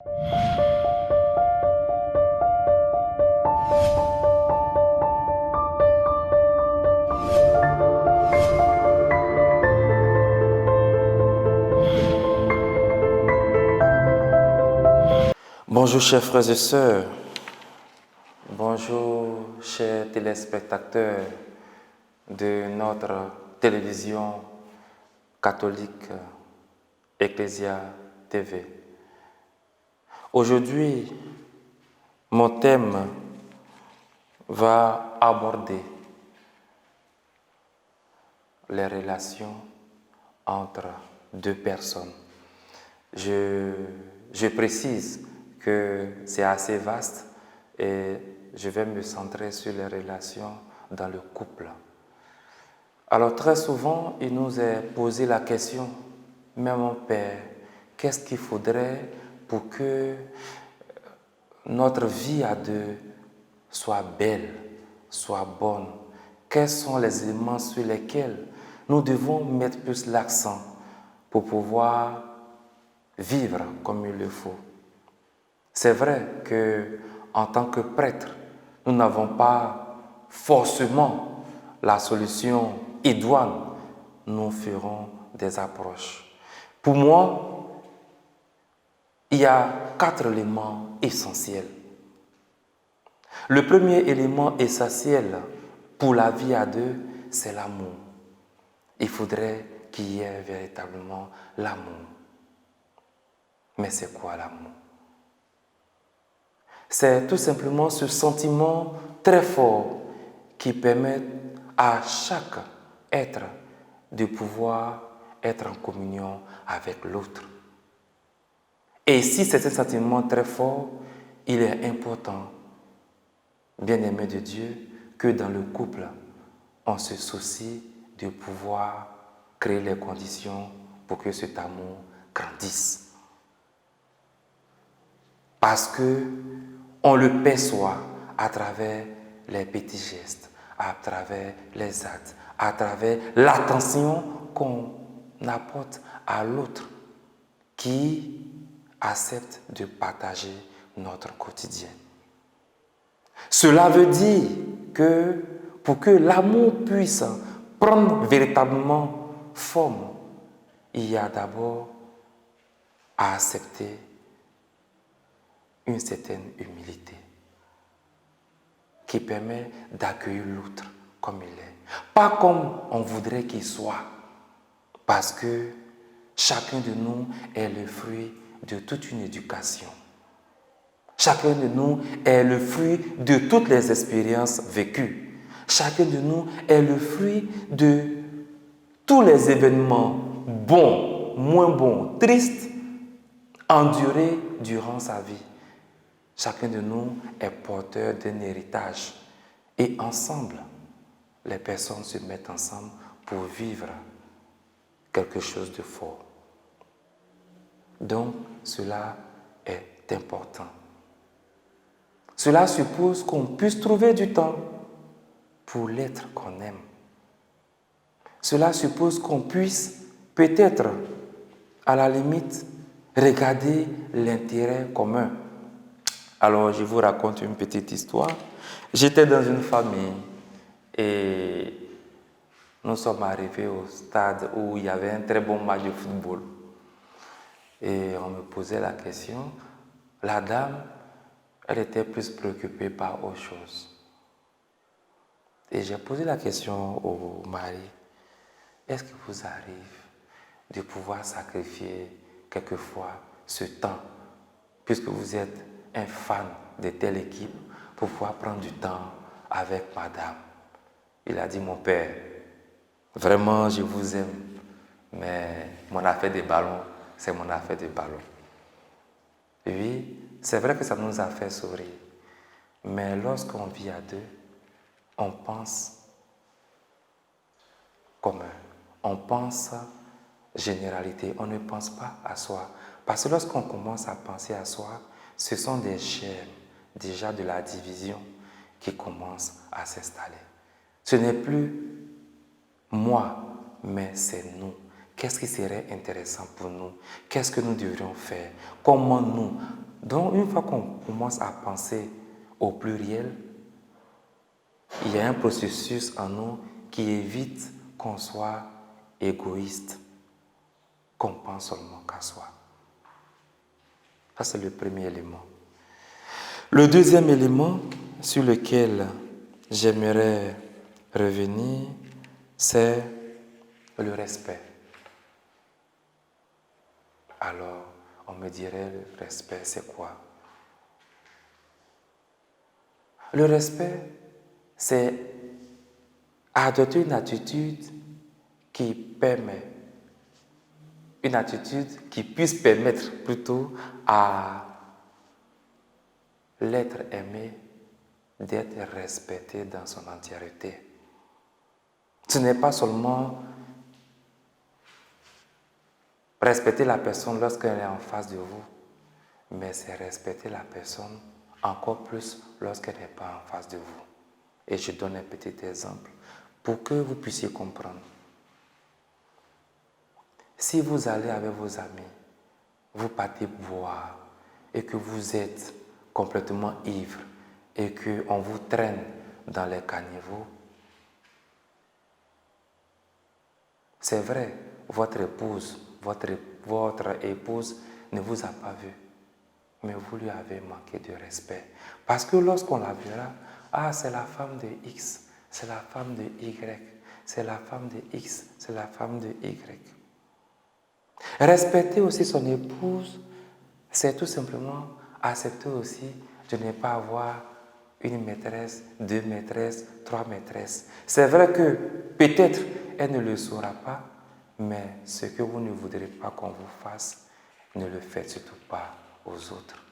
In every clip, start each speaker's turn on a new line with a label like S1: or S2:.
S1: Bonjour chers frères et sœurs, bonjour chers téléspectateurs de notre télévision catholique Ecclesia TV. Aujourd'hui, mon thème va aborder les relations entre deux personnes. Je précise que c'est assez vaste et je vais me centrer sur les relations dans le couple. Alors très souvent, il nous est posé la question, mais mon père, qu'est-ce qu'il faudrait pour que notre vie à deux soit belle, soit bonne? Quels sont les éléments sur lesquels nous devons mettre plus l'accent pour pouvoir vivre comme il le faut? C'est vrai que en tant que prêtre, nous n'avons pas forcément la solution idoine. Nous ferons des approches. Pour moi, il y a 4 éléments essentiels. Le premier élément essentiel pour la vie à deux, c'est l'amour. Il faudrait qu'il y ait véritablement l'amour. Mais c'est quoi l'amour? C'est tout simplement ce sentiment très fort qui permet à chaque être de pouvoir être en communion avec l'autre. Et si c'est un sentiment très fort, il est important, bien-aimé de Dieu, que dans le couple, on se soucie de pouvoir créer les conditions pour que cet amour grandisse. Parce que on le perçoit à travers les petits gestes, à travers les actes, à travers l'attention qu'on apporte à l'autre qui accepte de partager notre quotidien. Cela veut dire que pour que l'amour puisse prendre véritablement forme, il y a d'abord à accepter une certaine humilité qui permet d'accueillir l'autre comme il est. Pas comme on voudrait qu'il soit, parce que chacun de nous est le fruit de toute une éducation. Chacun de nous est le fruit de toutes les expériences vécues. Chacun de nous est le fruit de tous les événements bons, moins bons, tristes, endurés durant sa vie. Chacun de nous est porteur d'un héritage. Et ensemble, les personnes se mettent ensemble pour vivre quelque chose de fort. Donc, cela est important. Cela suppose qu'on puisse trouver du temps pour l'être qu'on aime. Cela suppose qu'on puisse peut-être, à la limite, regarder l'intérêt commun. Alors, je vous raconte une petite histoire. J'étais dans une famille et nous sommes arrivés au stade où il y avait un très bon match de football. Et on me posait la question, la dame, elle était plus préoccupée par autre chose. Et j'ai posé la question au mari, est-ce qu'il vous arrive de pouvoir sacrifier quelquefois ce temps, puisque vous êtes un fan de telle équipe, pour pouvoir prendre du temps avec madame? Il a dit, mon père, vraiment je vous aime, mais mon affaire de ballon, c'est mon affaire de ballon. Et oui, c'est vrai que ça nous a fait sourire, mais lorsqu'on vit à deux, on pense commun, on pense généralité, on ne pense pas à soi. Parce que lorsqu'on commence à penser à soi, ce sont des germes déjà de la division qui commencent à s'installer. Ce n'est plus moi, mais c'est nous. Qu'est-ce qui serait intéressant pour nous? Qu'est-ce que nous devrions faire? Comment nous, Donc, une fois qu'on commence à penser au pluriel, il y a un processus en nous qui évite qu'on soit égoïste, qu'on pense seulement qu'à soi. Ça, c'est le premier élément. Le deuxième élément sur lequel j'aimerais revenir, c'est le respect. Alors, on me dirait, le respect, c'est quoi? Le respect, c'est adopter une attitude qui permet, une attitude qui puisse permettre plutôt à l'être aimé d'être respecté dans son entièreté. Ce n'est pas seulement respecter la personne lorsqu'elle est en face de vous, mais c'est respecter la personne encore plus lorsqu'elle n'est pas en face de vous. Et je donne un petit exemple pour que vous puissiez comprendre. Si vous allez avec vos amis, vous partez boire et que vous êtes complètement ivre et qu'on vous traîne dans les caniveaux, c'est vrai, votre épouse ne vous a pas vu, mais vous lui avez manqué de respect. Parce que lorsqu'on la verra, ah, c'est la femme de X, c'est la femme de Y, c'est la femme de X, c'est la femme de Y. Respecter aussi son épouse, c'est tout simplement accepter aussi de ne pas avoir une maîtresse, 2 maîtresses, 3 maîtresses. C'est vrai que peut-être elle ne le saura pas, mais ce que vous ne voudrez pas qu'on vous fasse, ne le faites surtout pas aux autres.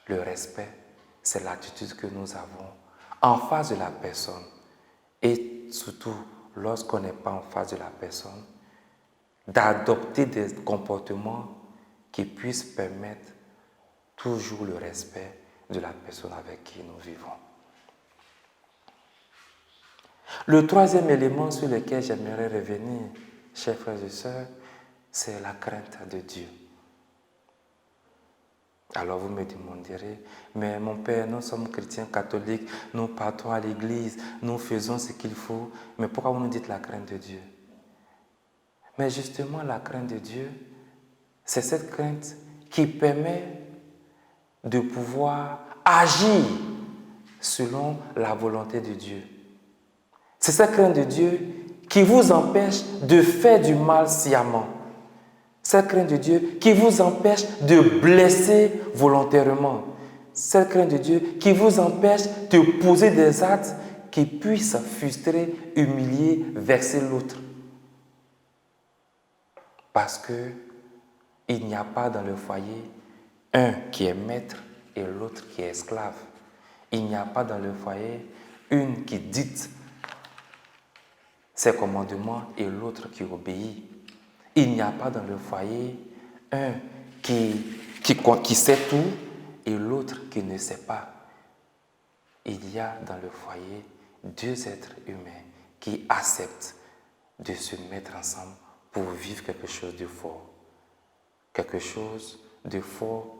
S1: Le respect, c'est l'attitude que nous avons en face de la personne. Et surtout, lorsqu'on n'est pas en face de la personne, d'adopter des comportements qui puissent permettre toujours le respect de la personne avec qui nous vivons. Le troisième élément sur lequel j'aimerais revenir, chers frères et sœurs, c'est la crainte de Dieu. Alors vous me demanderez, mais mon Père, nous sommes chrétiens catholiques, nous partons à l'église, nous faisons ce qu'il faut, mais pourquoi vous nous dites la crainte de Dieu? Mais justement, la crainte de Dieu, c'est cette crainte qui permet de pouvoir agir selon la volonté de Dieu. C'est cette crainte de Dieu qui vous empêche de faire du mal sciemment. Cette crainte de Dieu qui vous empêche de blesser volontairement. Cette crainte de Dieu qui vous empêche de poser des actes qui puissent frustrer, humilier, vexer l'autre. Parce que il n'y a pas dans le foyer un qui est maître et l'autre qui est esclave. Il n'y a pas dans le foyer une qui dicte ses commandements et l'autre qui obéit. Il n'y a pas dans le foyer un qui sait tout et l'autre qui ne sait pas. Il y a dans le foyer 2 êtres humains qui acceptent de se mettre ensemble pour vivre quelque chose de fort. Quelque chose de fort,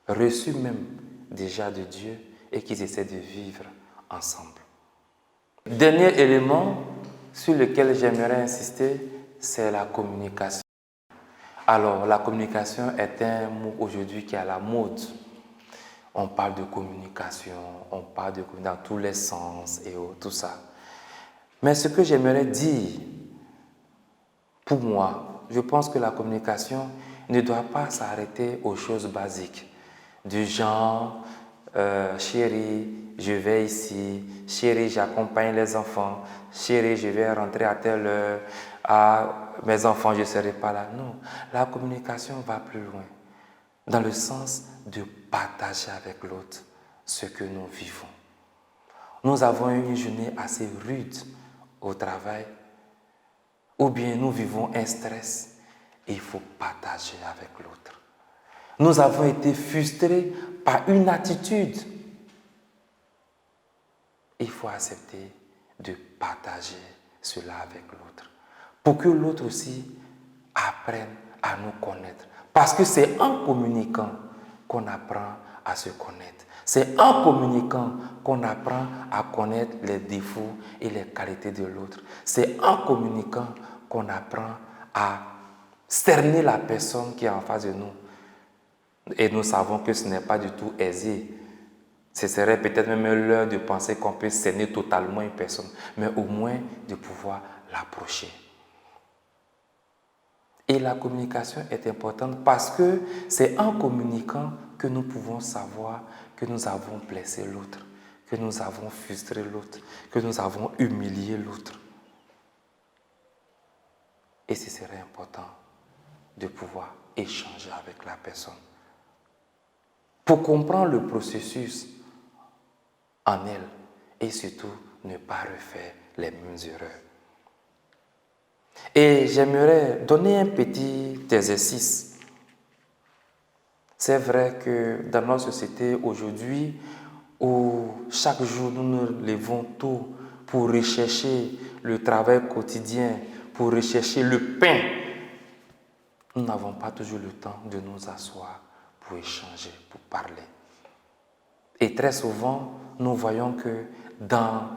S1: reçu même déjà de Dieu et qu'ils essaient de vivre ensemble. Dernier élément sur lequel j'aimerais insister, c'est la communication. Alors, la communication est un mot aujourd'hui qui est à la mode. On parle de communication, on parle de dans tous les sens et tout ça. Mais ce que j'aimerais dire, pour moi, je pense que la communication ne doit pas s'arrêter aux choses basiques. Du genre, chérie, je vais ici, chérie, j'accompagne les enfants, chérie, je vais rentrer à telle heure, mes enfants, je ne serai pas là. Non, la communication va plus loin, dans le sens de partager avec l'autre ce que nous vivons. Nous avons eu une journée assez rude au travail, ou bien nous vivons un stress, et il faut partager avec l'autre. Nous avons été frustrés par une attitude. Il faut accepter de partager cela avec l'autre, pour que l'autre aussi apprenne à nous connaître. Parce que c'est en communiquant qu'on apprend à se connaître. C'est en communiquant qu'on apprend à connaître les défauts et les qualités de l'autre. C'est en communiquant qu'on apprend à cerner la personne qui est en face de nous. Et nous savons que ce n'est pas du tout aisé. Ce serait peut-être même l'heure de penser qu'on peut cerner totalement une personne, mais au moins de pouvoir l'approcher. Et la communication est importante parce que c'est en communiquant que nous pouvons savoir que nous avons blessé l'autre, que nous avons frustré l'autre, que nous avons humilié l'autre. Et ce serait important de pouvoir échanger avec la personne pour comprendre le processus en elle et surtout ne pas refaire les mêmes erreurs. Et j'aimerais donner un petit exercice. C'est vrai que dans notre société aujourd'hui, où chaque jour nous nous levons tôt pour rechercher le travail quotidien, pour rechercher le pain, nous n'avons pas toujours le temps de nous asseoir pour échanger, pour parler. Et très souvent, nous voyons que dans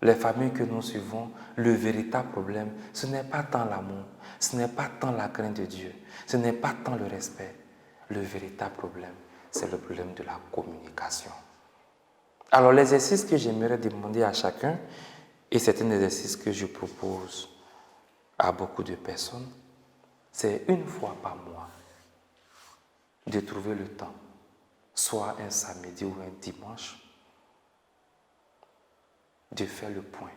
S1: les familles que nous suivons, le véritable problème, ce n'est pas tant l'amour, ce n'est pas tant la crainte de Dieu, ce n'est pas tant le respect. Le véritable problème, c'est le problème de la communication. Alors l'exercice que j'aimerais demander à chacun, et c'est un exercice que je propose à beaucoup de personnes, c'est une fois par mois de trouver le temps, soit un samedi ou un dimanche, de faire le point.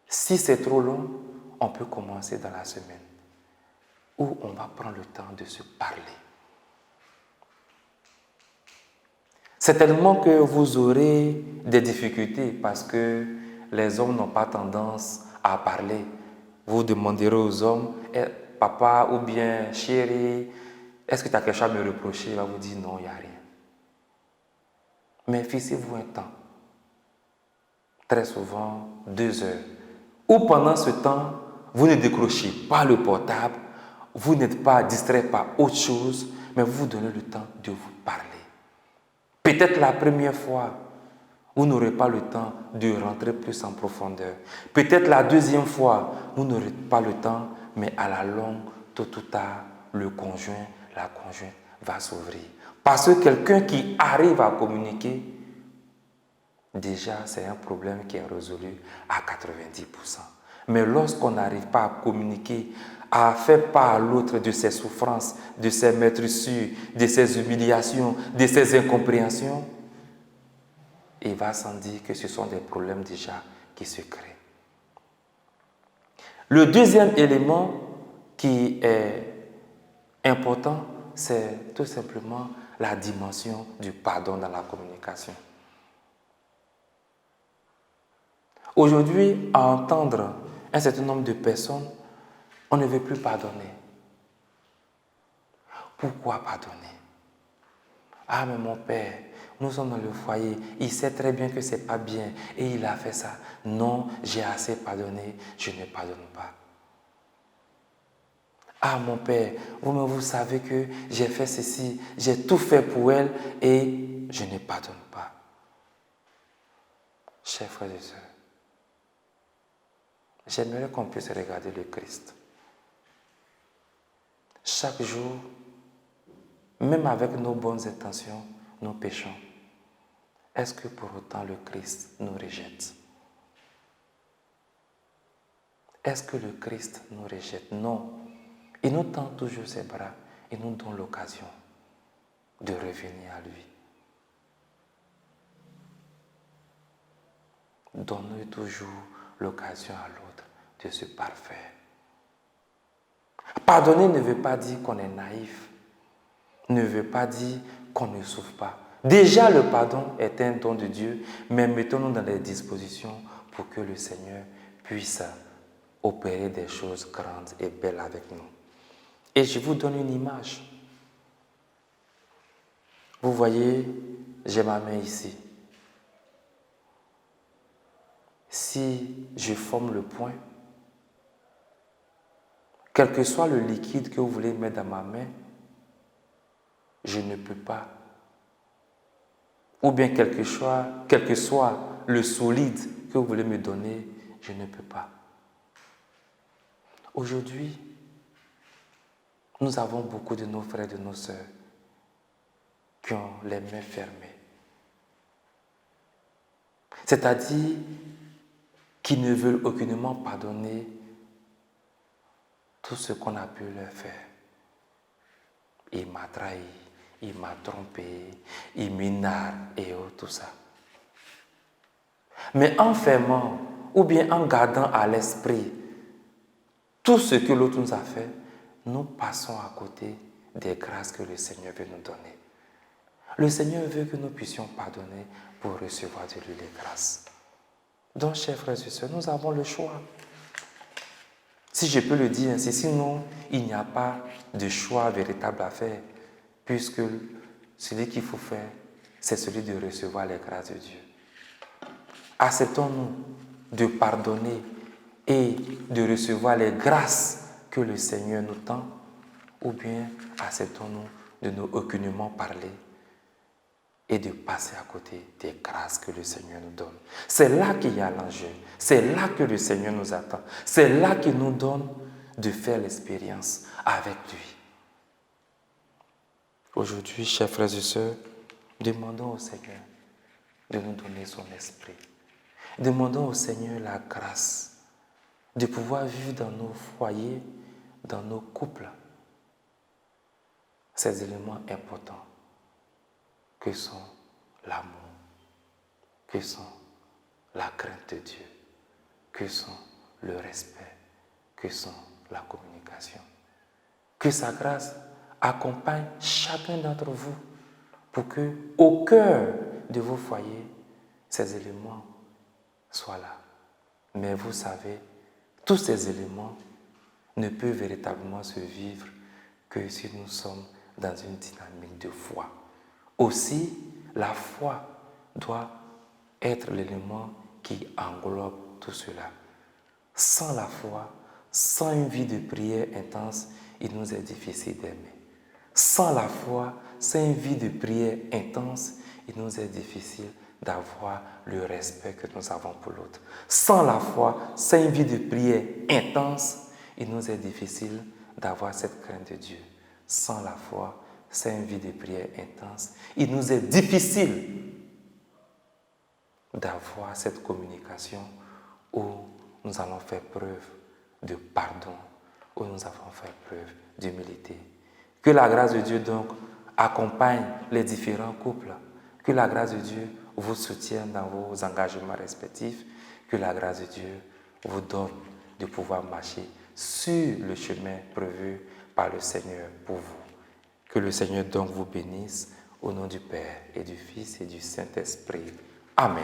S1: Si c'est trop long, on peut commencer dans la semaine où on va prendre le temps de se parler. Certainement que vous aurez des difficultés parce que les hommes n'ont pas tendance à parler. Vous demanderez aux hommes, papa ou bien chérie, est-ce que tu as quelque chose à me reprocher? Il va vous dire non, il n'y a rien. Mais fixez-vous un temps. Très souvent 2 heures. Ou pendant ce temps, vous ne décrochez pas le portable, vous n'êtes pas distrait par autre chose, mais vous vous donnez le temps de vous parler. Peut-être la première fois, vous n'aurez pas le temps de rentrer plus en profondeur. Peut-être la deuxième fois, vous n'aurez pas le temps, mais à la longue, tôt ou tard, le conjoint, la conjointe va s'ouvrir. Parce que quelqu'un qui arrive à communiquer, déjà, c'est un problème qui est résolu à 90%. Mais lorsqu'on n'arrive pas à communiquer, à faire part à l'autre de ses souffrances, de ses maîtresses, de ses humiliations, de ses incompréhensions, il va sans dire que ce sont des problèmes déjà qui se créent. Le deuxième élément qui est important, c'est tout simplement la dimension du pardon dans la communication. Aujourd'hui, à entendre un certain nombre de personnes, on ne veut plus pardonner. Pourquoi pardonner? Ah, mais mon père, nous sommes dans le foyer, il sait très bien que ce n'est pas bien et il a fait ça. Non, j'ai assez pardonné, je ne pardonne pas. Ah, mon père, vous savez que j'ai fait ceci, j'ai tout fait pour elle et je ne pardonne pas. Chers frères et sœurs, j'aimerais qu'on puisse regarder le Christ. Chaque jour, même avec nos bonnes intentions, nous péchons. Est-ce que pour autant le Christ nous rejette? Est-ce que le Christ nous rejette? Non. Il nous tend toujours ses bras et nous donne l'occasion de revenir à lui. Donne-nous toujours l'occasion à l'autre de se parfaire. Pardonner ne veut pas dire qu'on est naïf, ne veut pas dire qu'on ne souffre pas. Déjà, le pardon est un don de Dieu, mais mettons-nous dans les dispositions pour que le Seigneur puisse opérer des choses grandes et belles avec nous. Et je vous donne une image. Vous voyez, j'ai ma main ici. Si je forme le poing, quel que soit le liquide que vous voulez mettre dans ma main, je ne peux pas. Ou bien quel que soit le solide que vous voulez me donner, je ne peux pas. Aujourd'hui, nous avons beaucoup de nos frères et de nos sœurs qui ont les mains fermées. C'est-à-dire qui ne veulent aucunement pardonner tout ce qu'on a pu leur faire. Il m'a trahi, il m'a trompé, il m'énarre et tout ça. Mais en fermant ou bien en gardant à l'esprit tout ce que l'autre nous a fait, nous passons à côté des grâces que le Seigneur veut nous donner. Le Seigneur veut que nous puissions pardonner pour recevoir de lui les grâces. Donc, chers frères et sœurs, nous avons le choix. Si je peux le dire ainsi, sinon il n'y a pas de choix véritable à faire, puisque celui qu'il faut faire, c'est celui de recevoir les grâces de Dieu. Acceptons-nous de pardonner et de recevoir les grâces que le Seigneur nous tend, ou bien acceptons-nous de ne aucunement parler et de passer à côté des grâces que le Seigneur nous donne. C'est là qu'il y a l'enjeu. C'est là que le Seigneur nous attend. C'est là qu'il nous donne de faire l'expérience avec lui. Aujourd'hui, chers frères et sœurs, demandons au Seigneur de nous donner son esprit. Demandons au Seigneur la grâce de pouvoir vivre dans nos foyers, dans nos couples, ces éléments importants que sont l'amour, que sont la crainte de Dieu, que sont le respect, que sont la communication. Que sa grâce accompagne chacun d'entre vous pour que, au cœur de vos foyers, ces éléments soient là. Mais vous savez, tous ces éléments ne peuvent véritablement se vivre que si nous sommes dans une dynamique de foi. Aussi, la foi doit être l'élément qui englobe tout cela. Sans la foi, sans une vie de prière intense, il nous est difficile d'aimer. Sans la foi, sans une vie de prière intense, il nous est difficile d'avoir le respect que nous avons pour l'autre. Sans la foi, sans une vie de prière intense, il nous est difficile d'avoir cette crainte de Dieu. Sans la foi, sans une vie de prière intense, il nous est difficile d'avoir cette communication où nous allons faire preuve de pardon, où nous allons faire preuve d'humilité. Que la grâce de Dieu donc accompagne les différents couples. Que la grâce de Dieu vous soutienne dans vos engagements respectifs. Que la grâce de Dieu vous donne de pouvoir marcher sur le chemin prévu par le Seigneur pour vous. Que le Seigneur donc vous bénisse au nom du Père et du Fils et du Saint-Esprit. Amen.